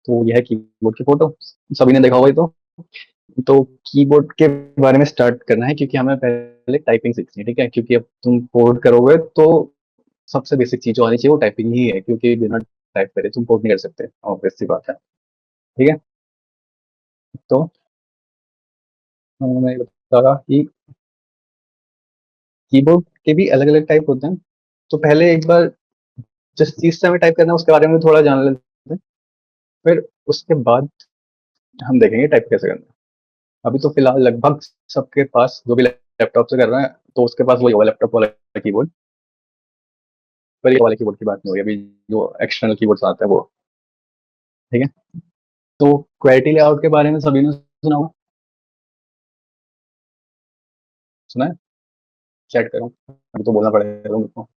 तो यह है कीबोर्ड की फोटो, सभी ने देखा होगा ये तो कीबोर्ड के बारे में स्टार्ट करना है क्योंकि हमें पहले टाइपिंग सीखनी है, ठीक है, क्योंकि अब तुम कोड करोगे तो सबसे बेसिक चीज जो आनी चाहिए वो टाइपिंग ही है, क्योंकि बिना टाइप करे तुम कोड नहीं कर सकते, ऑब्वियस सी बात है। ठीक है, तो मैं बता रहा कि कीबोर्ड के भी अलग अलग टाइप होते हैं। तो पहले एक बार जिस चीज से हमें टाइप करना है उसके बारे में थोड़ा जान लेते हैं, फिर उसके बाद हम देखेंगे टाइप कैसे करना है। अभी तो फिलहाल लगभग सबके पास जो भी लैपटॉप से कर रहे हैं तो उसके पास वही होगा, लैपटॉप वाला कीबोर्ड। पर ये वाले कीबोर्ड की बात नहीं होगी अभी, जो एक्सटर्नल कीबोर्ड्स आते हैं वो। ठीक है, तो क्वेटी लेआउट के बारे में सभी ने सुना होगा, सुना है? चैट करो, अभी तो बोलना पड़ेगा तुमको।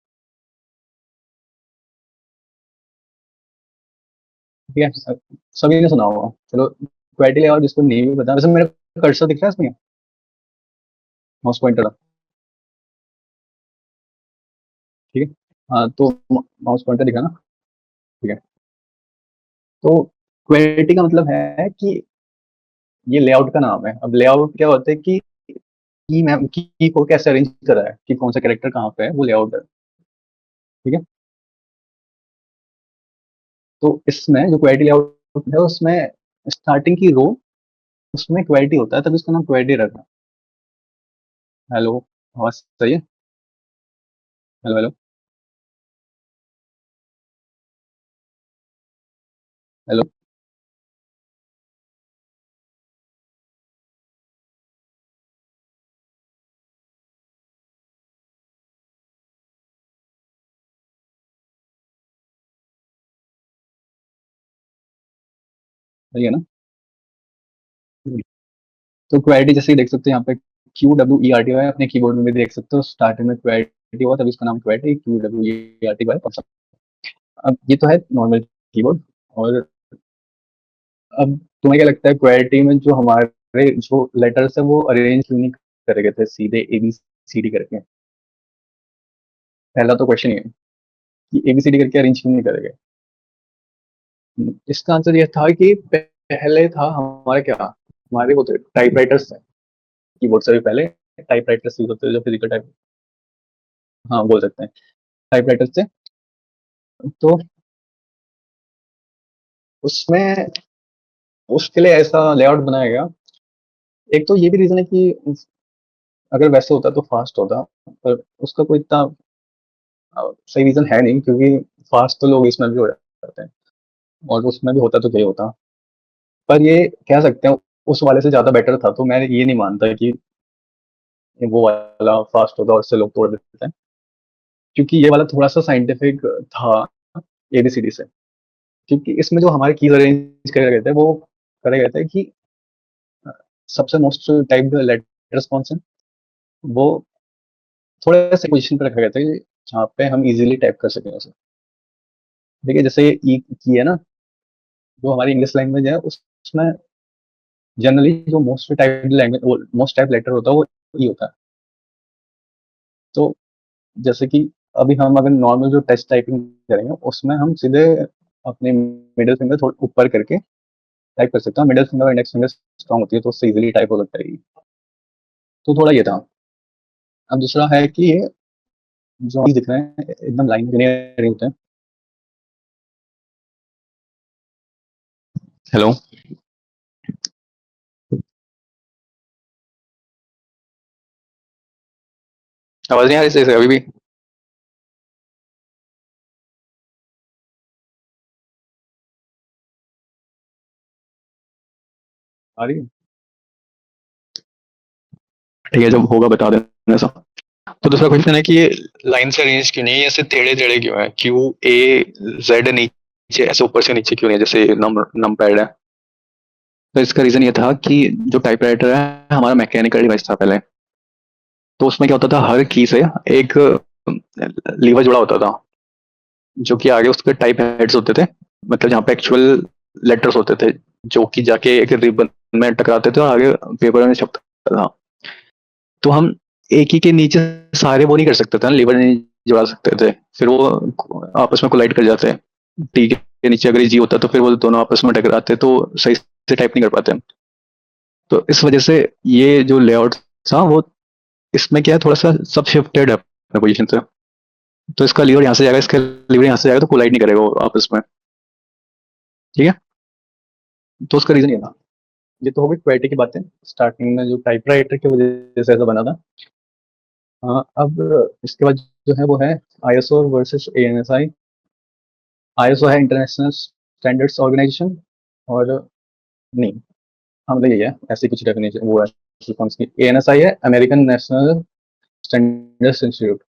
ठीक है, सभी ने सुना होगा, चलो क्वेटी लेआउट जिसको नहीं भी पता, वैसे मेरा कर्सर दिख रहा है इसमें, माउस पॉइंटर। ठीक है, हाँ तो माउस पॉइंटर दिखा ना। ठीक है, तो क्वेटी का मतलब है कि ये लेआउट का नाम है। अब लेआउट क्या होता है कि की को कैसे अरेंज करा है, कि कौन सा कैरेक्टर कहाँ पे है, वो लेआउट है। ठीक है, तो इसमें जो क्वेरी लेआउट है उसमें स्टार्टिंग की रो, उसमें क्वेरी होता है, तभी उसका नाम क्वेरी रखा। हेलो, आवाज सही है? Hello hello hello. सही है ना? तो क्वेरी जैसे ही देख सकते हो यहाँ पे QWERTY है, अपने कीबोर्ड में भी देख सकते हो, स्टार्टिंग में क्वेरी हुआ तभी उसका नाम क्वेरी QWERTY। अब ये तो है नॉर्मल कीबोर्ड। और अब तुम्हें क्या लगता है क्वेरी में जो हमारे जो लेटर्स है वो अरेंज क्यों नहीं करे गए थे सीधे ABCD करके? पहला तो क्वेश्चन ये है कि ABCD करके अरेंज क्यों नहीं करे गए। इसका आंसर ये था कि पहले था हमारे क्या, हमारे वो थे टाइपराइटर्स थे, कीबोर्ड से भी पहले टाइपराइटर्स यूज होते थे जो फिजिकल टाइप, हाँ बोल सकते हैं, टाइपराइटर्स थे। तो उसमें उसके लिए ऐसा लेआउट बनाया गया। एक तो ये भी रीजन है कि अगर वैसे होता तो फास्ट होता, पर उसका कोई इतना सही रीजन है नहीं, क्योंकि फास्ट तो लोग इसमें भी हो जाते हैं, और उसमें भी होता तो क्या होता। पर ये कह सकते हैं उस वाले से ज्यादा बेटर था, तो मैं ये नहीं मानता कि वो वाला फास्ट होता और उससे लोग तोड़ देते हैं, क्योंकि ये वाला थोड़ा सा साइंटिफिक था ABCD से। क्योंकि इसमें जो हमारे कीज अरेंज करे गए थे वो करे गए थे कि सबसे मोस्ट टाइप्ड लेटर्स कौन से हैं, वो थोड़े से पोजीशन पे रखे गए थे जहाँ पे हम इजीली टाइप कर सकें उसे। देखिए जैसे ये ई की है ना, जो हमारी इंग्लिश लैंग्वेज है उसमें जनरली जो most type language most type letter होता है वो ई होता है। तो जैसे कि अभी हम अगर नॉर्मल जो टेक्स्ट टाइपिंग करेंगे उसमें हम सीधे अपने मिडिल फिंगर थोड़ा ऊपर करके टाइप कर सकते हैं, मिडिल फिंगर और इंडेक्स फिंगर स्ट्रांग होती है तो उससे इजीली टाइप हो सकता है। तो थोड़ा ये था। अब दूसरा है कि ये जो दिख रहे हैं एकदम लाइन क्लियर होते हैं। हेलो, आवाज नहीं आ रही सही से अभी भी? आ रही है? ठीक है, जब होगा बता देना सब। तो दूसरा क्वेश्चन है कि ये लाइन से अरेंज क्यों नहीं है, ऐसे टेढ़े टेढ़े क्यों है, QA Z नीचे ऐसे ऊपर से नीचे क्यों नहीं है जैसे नम पैड है? तो इसका रीजन ये था कि जो टाइपराइटर है हमारा मैकेनिकल डिवाइस था पहले। तो उसमें क्या होता था, हर की से एक लीवर जुड़ा होता था, जो कि आगे उसके टाइप हेड्स होते थे, मतलब जहाँ पे एक्चुअल लेटर्स होते थे, जो कि जाके एक रिबन में टकराते थे और आगे पेपर में छपता था। तो हम एक ही के नीचे सारे वो नहीं कर सकते थे ना, लीवर नहीं जुड़ा सकते थे, फिर वो आपस में कोलाइड कर जाते हैं। ठीक के नीचे अगर जी होता तो फिर वो दोनों आपस में टकराते तो सही से टाइप नहीं कर पाते। तो इस वजह से ये जो लेआउट था वो इसमें क्या है, थोड़ा सा सब शिफ्टेड है अपने पोजीशन से। तो इसका लीवर यहाँ से जाएगा, इसका लीवर यहाँ से जाएगा, तो कोलाइड नहीं करेगा वो आपस में। ठीक है, तो उसका रीजन ये था। ये तो हो गई क्वालिटी की बातें, स्टार्टिंग में जो टाइपराइटर की वजह से ऐसा बना था। हाँ, अब इसके बाद जो है वो है आईएसओ वर्सेस एएनएसआई। आईएसओ है इंटरनेशनल स्टैंडर्ड्स ऑर्गेनाइजेशन, और नहीं, हाँ मतलब ये है, ऐसी कुछ डेफिनेशन वो है full forms की। एएनएसआई है अमेरिकन नेशनल स्टैंडर्ड्स इंस्टीट्यूट।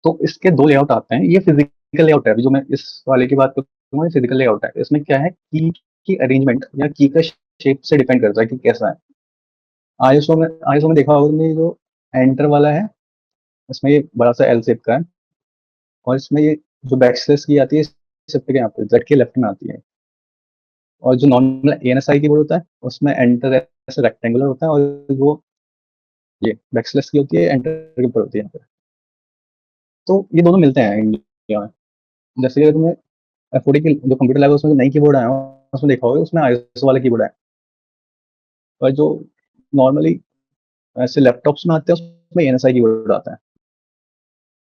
तो इसके दो लेआउट आते हैं। ये फिजिकल लेआउट है, अभी जो मैं इस वाले की बात करूँगा, ये फिजिकल लेआउट है। इसमें क्या है, की अरेंजमेंट या की का शेप से डिपेंड करता है कि कैसा है। आईएसओ में देखा होगा तुमने, जो एंटर वाला है, इसमें ये बड़ा सा एल शेप का है, और इसमें ये जो बैक स्लैश की आती है शिफ्ट के यहाँ पे जेड के लेफ्ट में आती है। और जो नॉर्मल एएनएसआई कीबोर्ड होता है उसमें एंटर ऐसे रेक्टेंगुलर होता है, और वो ये बैक स्लैश की होती है एंटर के ऊपर होती है यहाँ पे। तो ये दोनों मिलते हैं इंडिया में। जैसे कि तुम्हें एफओडी की जो कंप्यूटर लैब है उसमें जो नई कीबोर्ड आया हो, उसमें देखा होगा उसमें आईएसओ वाला कीबोर्ड है। और जो नॉर्मली ऐसे लैपटॉप्स में आते हैं उसमें एएनएसआई कीबोर्ड आता है।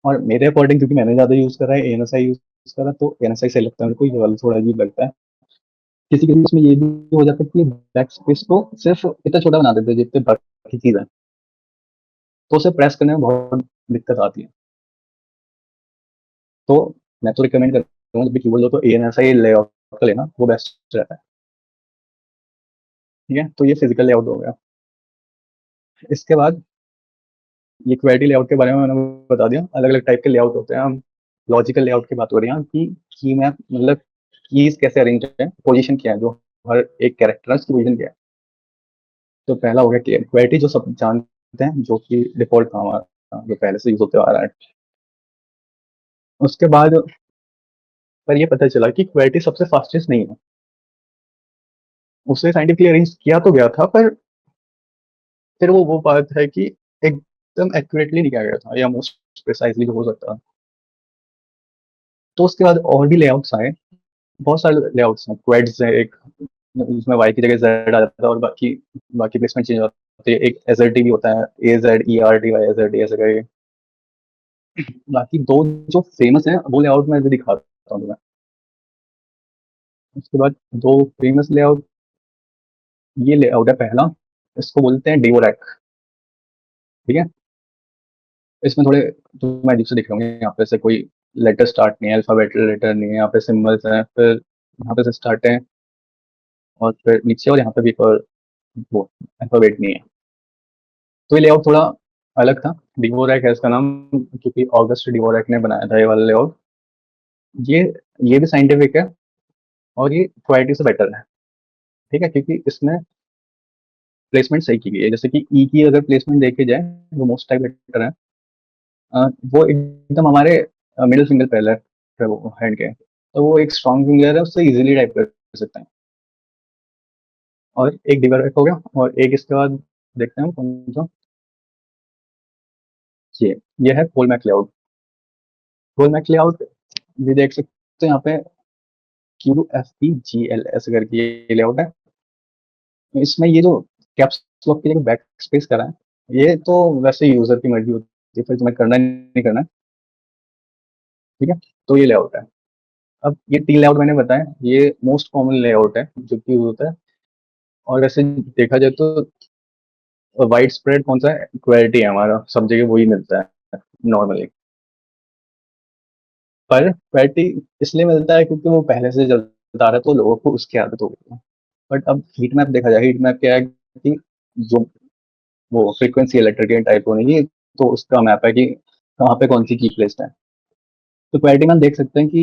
और मेरे अकॉर्डिंग, क्योंकि मैंने ज़्यादा यूज़ करा है एएनएसआई यूज़ करा, तो एएनएसआई सही लगता है मेरे को, ये वाला थोड़ा अजीब लगता है। किसी किसी इसमें ये भी हो जाता है कि बैक स्पेस को सिर्फ इतना छोटा बना देते हैं जितने बाकी चीज़ है, तो उसे प्रेस करने में बहुत दिक्कत आती है। तो मैं तो रिकमेंड करता हूँ, जब भी कीबोर्ड लो तो एएनएसआई लेआउट का लेना, वो बेस्ट रहता है। ठीक है, तो ये फिजिकल लेआउट हो गया। इसके बाद ये क्वेरी लेआउट के बारे में मैंने बता दिया, अलग अलग टाइप के लेआउट होते हैं। हम लॉजिकल लेआउट की बात हो रही है कि की मैप मतलब कीज कैसे अरेंज है, पोजीशन क्या है, जो हर एक कैरेक्टर है उसकी पोजीशन क्या है। तो पहला हो गया क्वेरी, जो सब जानते हैं, जो कि डिफॉल्ट था हमारा, जो पहले से यूज होते आ रहा है। उसके बाद पर ये पता चला कि क्वेरी सबसे फास्टेस्ट नहीं है। उसे साइंटिफिकली अरेंज किया तो गया था, पर फिर वो बात है कि एकदम एक्यूरेटली नहीं किया गया था, या मोस्ट प्रिसाइजली जो हो सकता था। तो उसके बाद और भी लेआउट्स आए, बहुत सारे लेआउट्स हैं। क्वेड्स है एक, उसमें वाई की जगह जेड आ जाता है, और बाकी बाकी प्लेसमेंट चेंज होती है। एक एजर्टी भी होता है, A Z E R T Y AZERTY ऐसे करके। बाकी दो जो फेमस है वो लेआउट मैं अभी दिखाता हूँ तुम्हें। उसके बाद दो फेमस लेआउट, ये लेआउट है पहला, इसको बोलते हैं डिवोरैक। ठीक है, इसमें थोड़े तुम्हें अजीब से दिख रहे होंगे, यहाँ पे से कोई लेटर स्टार्ट नहीं है, अल्फाबेटल लेटर नहीं है, यहाँ पे सिम्बल्स हैं, फिर यहाँ पे से स्टार्ट है, और फिर नीचे, और यहाँ पे भी एक और वो अल्फाबेट नहीं है। तो ये लेआउट थोड़ा अलग था। डिवोरैक है इसका नाम, क्योंकि ऑगस्ट डिवोरैक ने बनाया था ये वाला लेआउट। ये ये भी साइंटिफिक है, और ये क्वालिटी से बेटर है। ठीक है, क्योंकि इसमें प्लेसमेंट सही की गई है। जैसे कि ई की अगर प्लेसमेंट देखे जाए, जो मोस्ट टाइप लेटर है, वो एकदम हमारे मिडिल फिंगर पे लेफ्ट है वो हैंड के, तो वो एक स्ट्रॉन्ग फिंगर है, उससे इजीली टाइप कर सकते हैं। और एक डिवोरैक हो गया, और एक इसके बाद देखते हैं हम कौन सा। ये है full Mac layout. Full Mac layout भी देख सकते हैं यहाँ पे, Q F P G L ऐसे करके ये लेआउट है। इसमें ये जो कैप्स लॉक की जगह बैक स्पेस करा है, ये तो वैसे यूजर की मर्जी होती है, फिर तुम्हें करना है नहीं करना है। ठीक है, तो ये लेआउट है। अब ये टी लेआउट मैंने बताया, ये मोस्ट कॉमन लेआउट है जो कि यूज होता है। और वैसे देखा जाए तो वाइड स्प्रेड कौन सा है, क्वेरिटी है हमारा, सब जगह वही मिलता है नॉर्मली। पर क्वेरिटी इसलिए मिलता है क्योंकि वो पहले से चलता आ रहा है, तो लोगों को उसकी आदत हो गई है। बट अब हीट मैप देखा जाए, हीट मैप क्या है कि जो वो फ्रीक्वेंसी है लेटर के टाइप होने की, तो उसका मैप है कि कहाँ पे कौन सी की प्लेस्ड है। तो क्वेरिटी में हम देख सकते हैं कि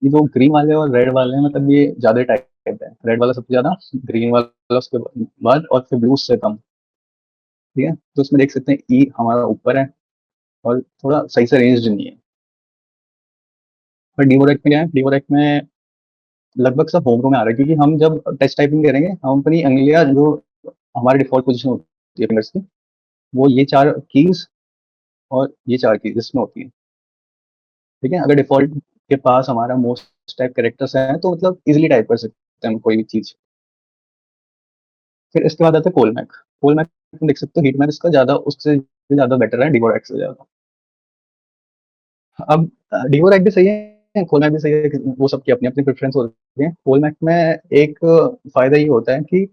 ये जो ग्रीन वाले और रेड वाले हैं, मतलब ये ज्यादा टाइप है। रेड वाला सबसे ज्यादा, ग्रीन वाला उसके बाद, और फिर ब्लू से कम। ठीक है, तो इसमें देख सकते हैं ई हमारा ऊपर है, और थोड़ा सही से रेंज नहीं है। पर डीवोरेक में क्या है, डीवोरेक में लगभग सब होम रो में आ रहा है, क्योंकि हम जब टेस्ट टाइपिंग करेंगे, हम अपनी अंगलियां जो हमारी डिफॉल्ट पोजीशन होती है फिंगर्स की, वो ये चार कीज और ये चार कीज इसमें होती है। ठीक है, अगर डिफॉल्ट के पास हमारा मोस्ट उस टाइप कैरेक्टर्स हैं तो मतलब ईज़िली टाइप कर सकते हैं हम कोई भी चीज़। फिर इसके बाद आता है कोलमैक। कोलमैक तुम देख सकते हो हीट मैप इसका ज़्यादा उससे ज़्यादा बेटर है डिवोरेक से ज़्यादा। अब डिवोरेक भी सही है, कोलमैक भी सही है, वो सबकी अपनी-अपनी प्रेफ़रेंस होती है। कोलमैक में एक फ़ायदा ये होता है कि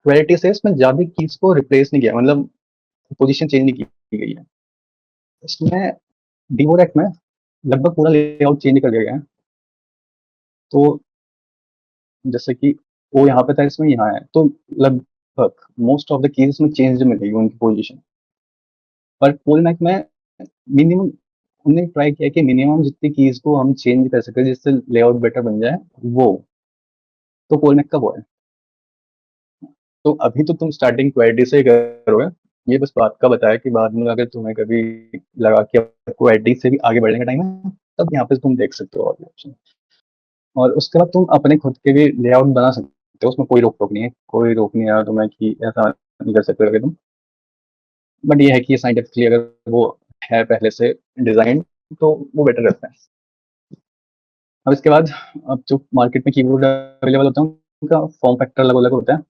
क्वालिटी से इसमें ज़्यादा कीज़ को रिप्लेस नहीं किया, मतलब पोज़ीशन चेंज नहीं की गई है। इसमें डिवोरेक में लगभग पूरा लेआउट चेंज कर दिया गया है। तो जैसे कि वो यहाँ पे था, इसमें यहाँ है, तो लगभग मोस्ट ऑफ द कीज़ इसमें चेंज्ड मिलेगी उनकी पोज़ीशन। पर कोलमैक में मिनिमम हमने ट्राई किया कि मिनिमम जितनी कीज़ को हम चेंज कर सकें जिससे लेआउट बेटर बन जाए, वो, तो कोलमैक का वो है। तो अभी तो तुम स्टार्टिंग क्वालिटी से ही करोगे, ये बस बात का बताया कि बाद में अगर तुम्हें कभी लगा कि अब क्वालिटी से भी आगे बढ़ने का टाइम है, तब यहाँ पे तुम देख सकते हो और भी ऑप्शन। और उसके बाद तुम अपने खुद के भी लेआउट बना सकते हो, उसमें कोई रोक-टोक नहीं है, कोई रोक नहीं है तुम्हें कि ऐसा नहीं कर सकते करके तुम। बट ये है कि साइंटिफिकली अगर वो है पहले से डिज़ाइन तो वो बेटर रहता है। अब इसके बाद अब जो मार्केट में कीबोर्ड अवेलेबल होते हैं, उनका फॉर्म फैक्टर अलग-अलग होता है।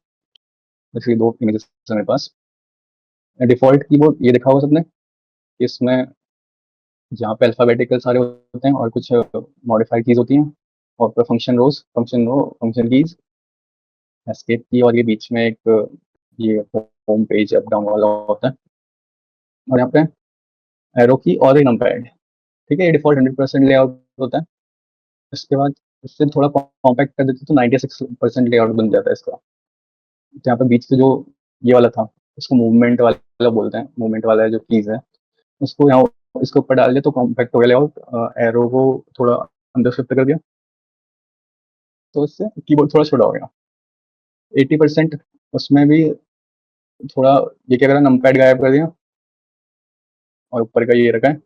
जैसे 2 इमेजेस हैं मेरे पास। डिफ़ॉल्ट कीबोर्ड ये देखा होगा सबने, इसमें जहाँ पे अल्फ़ाबेटिकल सारे होते हैं और कुछ मॉडिफाइड कीज़ होती हैं और फिर फंक्शन रो, फंक्शन कीज़, एस्केप की, और ये बीच में एक ये होम पेज अप डाउन वाला होता है और यहाँ पे एरो की और एक नंपैड। ठीक है, ये डिफ़ॉल्ट 100% लेआउट होता है। इसके बाद इससे थोड़ा कॉम्पैक्ट कर देते हैं तो 96% लेआउट बन जाता है इसका। तो यहाँ पे बीच से जो ये वाला था, इसको मूवमेंट वाला बोलते हैं, मूवमेंट वाला जो कीज़ है, उसको यहाँ इसके ऊपर डाल दिया तो कॉम्पैक्ट हो गया लेआउट। एरो को थोड़ा अंदर शिफ्ट कर दिया, तो इससे कीबोर्ड थोड़ा छोटा हो गया। 80% उसमें भी थोड़ा ये क्या करा, नमपैड गायब कर दिया और ऊपर का ये रखा है।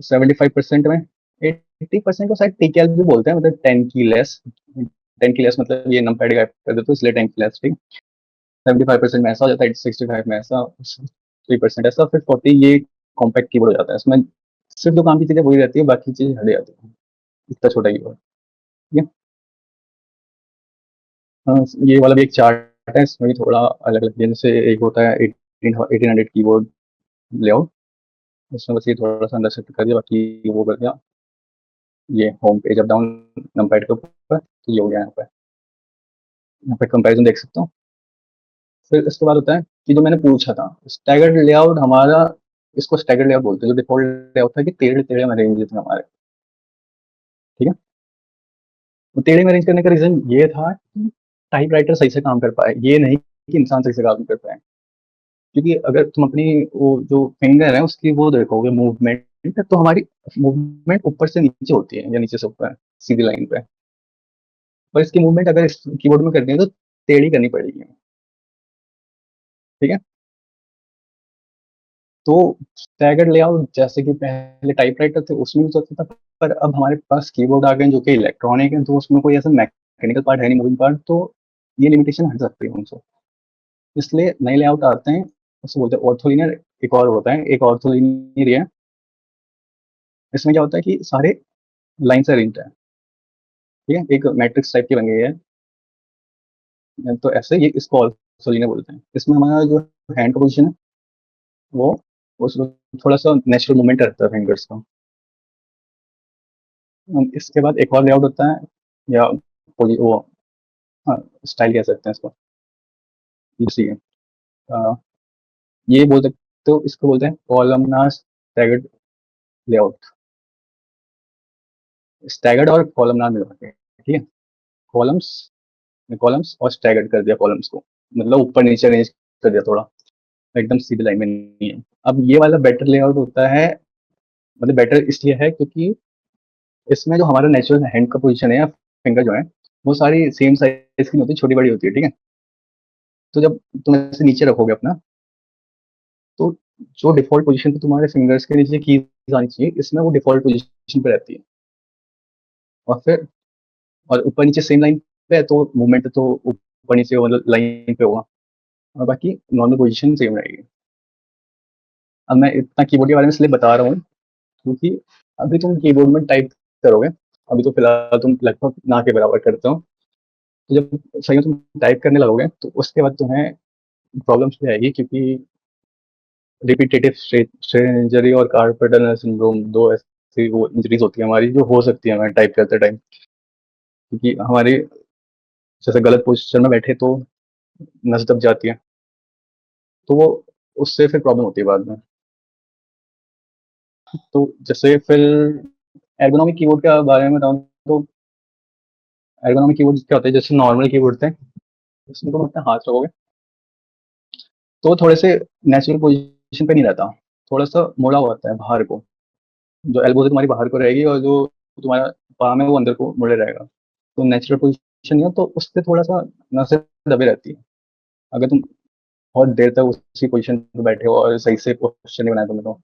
75% में 80% को शायद टीकेएल भी बोलते हैं, मतलब 10 की लेस, 10 की लेस मतलब ये नमपैड गायब कर देते, तो इसलिए 10 की लेस, ठीक। 75% में ऐसा हो जाता है, 65 में ऐसा, 3% ऐसा, फिर 40 ये कॉम्पैक्ट कीबोर्ड हो जाता है। इसमें सिर्फ जो काम की चीज़ें वही रहती है, बाकी चीज़ हट जाती है। इतना छोटा कीबोर्ड, ठीक है। ये वाला भी एक चार्ट है, इसमें भी थोड़ा अलग-अलग है, जैसे एक होता है 1800 कीबोर्ड लेआउट, उसमें बस ये थोड़ा-सा अंदर शिफ्ट कर दिया, बाकी वो कर दिया। ये home page up down numpad के ऊपर, तो ये हो गया यहाँ पे कंपैरिज़न देख सकते हो। फिर इसके बाद होता है कि जो मैंने पूछा था, स्टैगर्ड लेआउट हमारा, इसको स्टैगर्ड लेआउट बोलते हैं। जो डिफ़ॉल्ट लेआउट था कि टेढ़े-टेढ़े में अरेंज थे हमारे, ठीक है? तो टेढ़े में अरेंज करने का रीज़न ये था कि टाइपराइटर सही से काम कर पाए, ये नहीं कि इंसान सही से काम कर पाए। क्योंकि अगर तुम अपनी वो जो फिंगर है उसकी वो देखोगे मूवमेंट, तो हमारी मूवमेंट ऊपर से नीचे होती है या नीचे से ऊपर, सीधी लाइन पे। पर इसकी मूवमेंट अगर इस कीबोर्ड में करनी है तो टेढ़ी करनी पड़ेगी, ठीक है? तो स्टैगर्ड लेआउट जैसे कि पहले टाइपराइटर थे उसमें भी चलता था, पर अब हमारे पास कीबोर्ड आ गए हैं जो कि इलेक्ट्रॉनिक है, तो उसमें कोई ऐसा मैकेनिकल पार्ट है नहीं, मूविंग पार्ट, तो ये लिमिटेशन हट सकती है उनसे। इसलिए नए लेआउट आते हैं, उसे बोलते हैं ऑर्थोलीनियर। एक और होता है, एक ऑर्थोलीनियर ही है। इसमें क्या होता है कि सारे लाइन से अरेंज्ड है, ठीक है? एक मैट्रिक्स टाइप की बन गई है। तो ऐसे ये इसको ऑर्थोलीनियर बोलते हैं। इसमें हमारा जो हैंड का पोज़ीशन है वो उस थोड़ा-सा नेचुरल मूवमेंट रहता है फिंगर्स का। इसके बाद एक और लेआउट होता है, या वो, हाँ, स्टाइल कह सकते हैं इसको, इसी है। अ, ये बोल सकते हो, इसको बोलते हैं कॉलमनार स्टैगर्ड लेआउट। स्टैगर्ड और कॉलमनार मिला के, ठीक है? कॉलम्स कॉलम्स और स्टैगर्ड कर दिया कॉलम्स को, मतलब ऊपर-नीचे अरेंज कर दिया थोड़ा, एकदम सीधी लाइन में नहीं है। अब ये वाला बेटर लेआउट होता है, मतलब बेटर इसलिए है क्योंकि इसमें जो हमारा नेचुरल हैंड का पोज़ीशन है या फिंगर जो है, वो सारी सेम साइज़ की नहीं होती, छोटी-बड़ी होती है, ठीक है? तो जब तुम ऐसे नीचे रखोगे अपना, तो जो डिफ़ॉल्ट पोज़ीशन पे तुम्हारे फिंगर्स के नीचे कीज़ आनी चाहिए, इसमें वो डिफ़ॉल्ट पोज़ीशन पे रहती है। और फिर और ऊपर-नीचे सेम लाइन पे है, तो मूवमेंट तो ऊपर-नीचे मतलब लाइन पे होगा, और बाकी नॉर्मल पोज़ीशन सेम रहेगी। अब मैं इतना कीबोर्ड के बारे में इसलिए बता रहा हूँ, क्योंकि अभी तुम कीबोर्ड में टाइप करोगे, अभी तो फिलहाल तुम लगभग ना के बराबर करते हो। तो जब सही में तुम टाइप करने लगोगे तो उसके बाद तुम्हें प्रॉब्लम्स भी आएगी, क्योंकि रिपीटेटिव स्ट्रेन इंजरी और कार्पल टनल सिंड्रोम 2 ऐसी वो इंजरीज होती है हमारी, जो हो सकती है हमें टाइप करते टाइम, क्योंकि हमारी जैसे गलत पोजीशन में बैठे तो नस दब जाती है, तो वो उससे फिर प्रॉब्लम होती है बाद में। तो जैसे फिर एर्गोनॉमिक कीबोर्ड के बारे में बताऊँ तो एर्गोनॉमिक कीबोर्ड क्या होता है, जैसे नॉर्मल कीबोर्ड थे, उसमें तुम अपने हाथ रखोगे तो थोड़े से नेचुरल पोजीशन पे नहीं रहता, थोड़ा सा मुड़ा हुआ होता है बाहर को, जो एल्बो से तुम्हारी बाहर को रहेगी और जो तुम्हारा पाम है वो अंदर को मुड़े रहेगा। तो नेचुरल पोजीशन नहीं हो तो उससे थोड़ा सा नसें दबे रहती है। अगर तुम बहुत देर तक उसी पोजीशन पे बैठे हो और सही से पोस्चर नहीं बनाया तुमने तो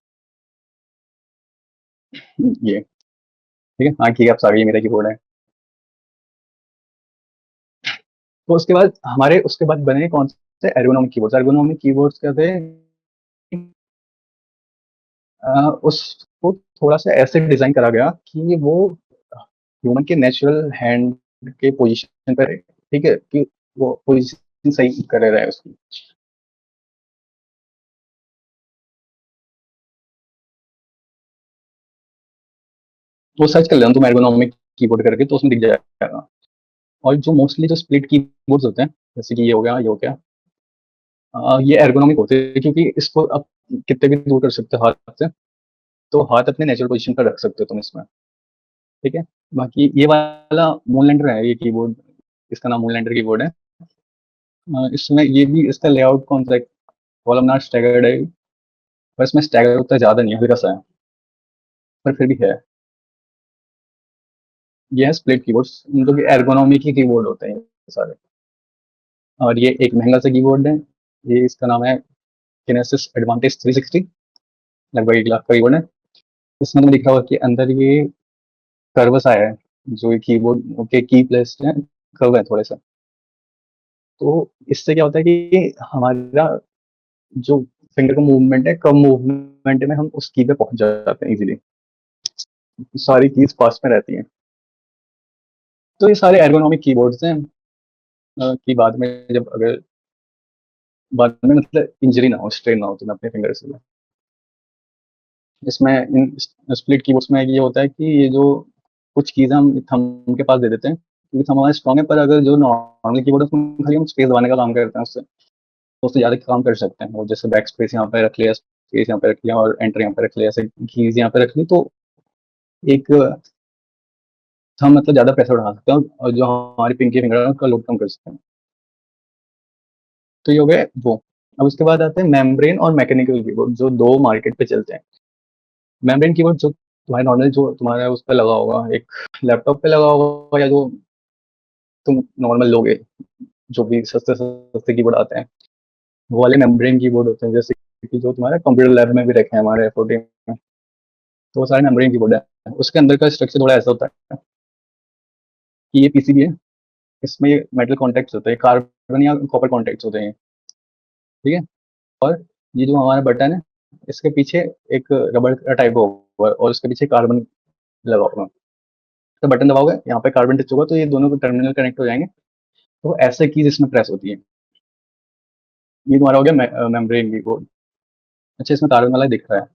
ये ठीक है। हाँ ठीक है, आप आ गई, मेरा कीबोर्ड है। तो उसके बाद हमारे उसके बाद बने कौन से एर्गोनॉमिक कीबोर्ड्स। एर्गोनॉमिक कीबोर्ड्स क्या थे, उसको थोड़ा सा ऐसे डिजाइन करा गया कि वो ह्यूमन के नेचुरल हैंड के पोजीशन पर रहे, ठीक है, कि वो पोजीशन सही करे रहे उसकी। वो सर्च कर लेना तुम एर्गोनॉमिक कीबोर्ड करके, तो उसमें दिख जाएगा। और जो मोस्टली जो स्प्लिट कीबोर्ड्स होते हैं, जैसे कि ये हो गया, ये हो गया, ये एर्गोनॉमिक होते हैं क्योंकि इसको आप कितने भी दूर कर सकते हो हाथ से, तो हाथ अपने नेचुरल पोजीशन पर रख सकते हो तुम इसमें, ठीक है। बाकी ये वाला मूनलैंडर है, ये कीबोर्ड, इसका नाम मूनलैंडर कीबोर्ड है। इसमें ये भी इसका लेआउट कौन सा है, कॉलमनार स्टैगर्ड है, पर इसमें स्टैगर उतना ज़्यादा नहीं है, हल्का सा है, पर फिर भी है। ये है स्प्लिट कीबोर्ड्स, जो कि एर्गोनॉमिक के कीबोर्ड होते हैं ये सारे। और ये एक महंगा सा कीबोर्ड है, ये इसका नाम है किनेसिस एडवांटेज 360, लगभग 1 लाख का कीबोर्ड है। इसमें तुम्हें दिखा होगा कि अंदर ये कर्वस आया है, जो ये कीबोर्ड के की प्लेस है, कर्व है थोड़े से। तो इससे क्या होता है कि हमारा जो फिंगर का मूवमेंट है, कम मूवमेंट में हम उस की पे पहुंच जाते हैं इजीली, सारी कीज पास में रहती हैं। तो ये सारे एर्गोनॉमिक कीबोर्ड्स हैं, कि बाद में जब अगर बाद में मतलब इंजरी ना हो, स्ट्रेन ना हो तुम्हें अपने फिंगर से। इसमें इन स्प्लिट कीबोर्ड्स में ये होता है कि ये जो कुछ चीज़ें हम थंब के पास दे देते हैं, क्योंकि थंब हमारा स्ट्रॉन्ग है, पर अगर जो नॉर्मल कीबोर्ड है उसमें खाली हम स्पेस दबाने का काम करते हैं उससे, तो उससे ज़्यादा काम कर सकते हैं। और जैसे बैक स्पेस यहाँ पे रख लिया, स्पेस यहाँ पे रख लिया और एंटर यहाँ पे रख लिया, ऐसे कीज यहाँ पे रख ली, तो एक थंब मतलब ज़्यादा प्रेशर उठा सकते हैं और जो हमारी पिंकी फिंगर है उसका लोड कम कर सकते हैं। तो ये हो गए वो। अब उसके बाद आते हैं मेम्ब्रेन और मैकेनिकल कीबोर्ड, जो दो मार्केट पे चलते हैं। मेम्ब्रेन कीबोर्ड जो तुम्हारे नॉर्मल जो तुम्हारा उस पे लगा होगा, एक लैपटॉप पे लगा होगा, या जो तुम नॉर्मल लोगे, जो भी सस्ते सस्ते कीबोर्ड आते हैं, वो वाले मेम्ब्रेन कीबोर्ड होते हैं, जैसे कि जो तुम्हारे कंप्यूटर लैब में भी रखे हैं हमारे एफओटी में, तो वो सारे मेम्ब्रेन कीबोर्ड है। उसके अंदर का स्ट्रक्चर थोड़ा ऐसा होता है कि ये पीसीबी है, इसमें ये मेटल कॉन्टैक्ट्स होते हैं, कार्बन या कॉपर कॉन्टैक्ट्स होते हैं, ठीक है। और ये जो हमारा बटन है, इसके पीछे एक रबड़ का टाइप होगा और उसके पीछे कार्बन लगा होगा। तो बटन दबाओगे, यहाँ पे कार्बन टच होगा तो ये दोनों टर्मिनल कनेक्ट हो जाएंगे, तो ऐसे कीज इसमें प्रेस होती है। ये तुम्हारा हो गया मेम्ब्रेन कीबोर्ड। अच्छा, इसमें कार्बन वाला दिख रहा है,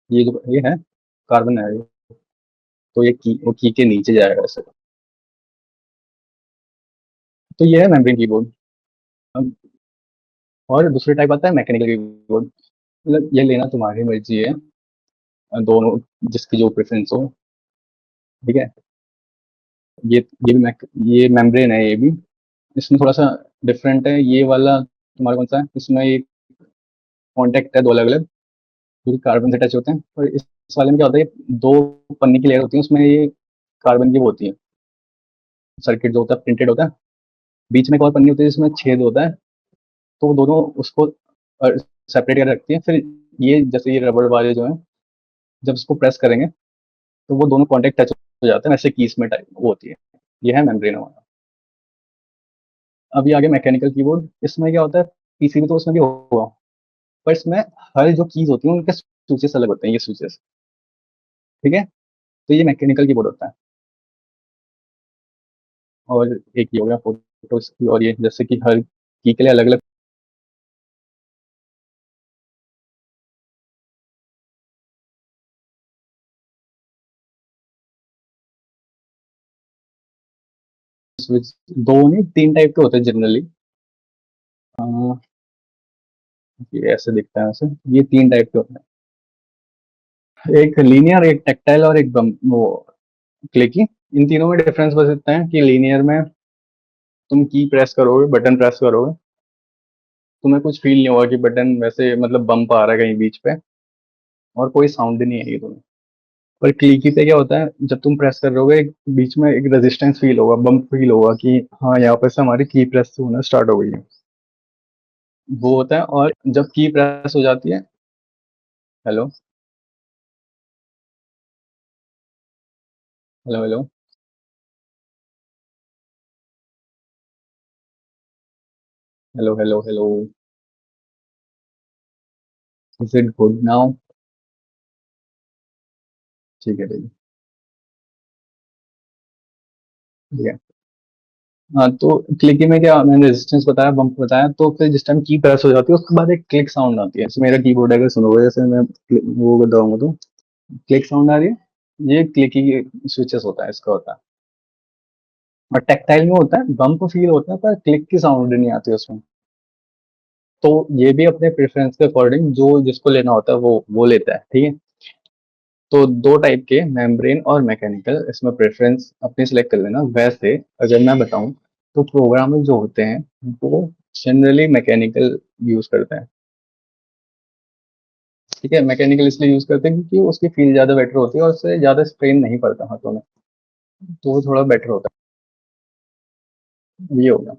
ये जो ये है कार्बन है ये, तो ये की वो की के नीचे जाएगा ऐसे। तो ये है मेम्ब्रेन कीबोर्ड। अब और दूसरे टाइप आता है मैकेनिकल कीबोर्ड, मतलब ये लेना तुम्हारी मर्जी है, दोनों जिसकी जो प्रेफरेंस हो, ठीक है। ये भी ये मेम्ब्रेन है ये भी, इसमें थोड़ा सा डिफरेंट है ये वाला। तुम्हारा कौन सा है, इसमें एक कॉन्टेक्ट है दो अलग अलग, जो कार्बन से टच होते हैं, और इस वाले में क्या होता है, दो पन्नी की लेयर होती है, उसमें ये कार्बन की वो होती है, सर्किट जो होता है प्रिंटेड होता है, बीच में एक और पन्नी होती है जिसमें छेद होता है, तो वो दोनों उसको सेपरेट कर रखती है। फिर ये जैसे ये रबड़ वाले जो है, जब इसको प्रेस करेंगे तो वो दोनों कॉन्टेक्ट टच हो जाते हैं, वैसे की इसमें टाइप वो होती है। ये है मेम्ब्रेन हमारा। अभी आगे मैकेनिकल कीबोर्ड, इसमें क्या होता है, पीसीबी तो उसमें भी होगा, पर इसमें हर जो कीज होती है उनके स्विचेस अलग होते हैं, ये स्विचेस, ठीक है। तो ये मैकेनिकल कीबोर्ड होता है। और एक ये हो गया फ़ोटोज़ की, और ये जैसे कि हर की के लिए अलग-अलग स्विच 2 नहीं 3 टाइप के होते हैं जनरली। अ, ये ऐसे दिखता है वैसे, ये 3 टाइप के होते हैं। एक लीनियर, एक टैक्टाइल और एक बम वो क्लिकी। इन तीनों में डिफरेंस बस इतना है कि लीनियर में तुम की प्रेस करोगे, बटन प्रेस करोगे, तुम्हें कुछ फ़ील नहीं होगा कि बटन वैसे मतलब बम्प आ रहा है कहीं बीच पे, और कोई साउंड नहीं आएगी तुम्हें। पर क्लिकी पे क्या होता है, जब तुम प्रेस कर रहे होगे, एक बीच में एक रेजिस्टेंस फ़ील होगा, बम्प फ़ील होगा कि हाँ, यहाँ पे से हमारी की प्रेस होना स्टार्ट हो गई है। वो होता है, और जब की प्रेस हो जाती है। Hello, hello, hello, hello, hello, hello. Is it good now? ठीक है, ठीक है, ठीक है। हाँ, तो क्लिकी में क्या मैंने रेजिस्टेंस बताया, बम्प बताया, तो फिर जिस टाइम की प्रेस हो जाती है उसके बाद एक क्लिक साउंड आती है। जैसे मेरा कीबोर्ड अगर सुनोगे, जैसे मैं वो बताऊंगा तो क्लिक साउंड आ रही है, ये क्लिकी की स्विचेस होता है, इसका होता है। और टैक्टाइल में होता है, बम्प फील होता है पर क्लिक की साउंड नहीं आती उसमें। तो ये भी अपने प्रेफरेंस के अकॉर्डिंग जो जिसको लेना होता है वो लेता है, ठीक है। तो दो टाइप के, मेम्ब्रेन और मैकेनिकल, इसमें प्रेफरेंस अपनी सिलेक्ट कर लेना। वैसे अगर मैं बताऊं तो प्रोग्रामर जो होते हैं वो जनरली मैकेनिकल यूज करते हैं। ठीक है, मैकेनिकल इसलिए यूज करते हैं क्योंकि उसकी फील ज्यादा बेटर होती है और उससे ज्यादा स्ट्रेन नहीं पड़ता हाथों में, तो वो थोड़ा बेटर होता है। ये होगा।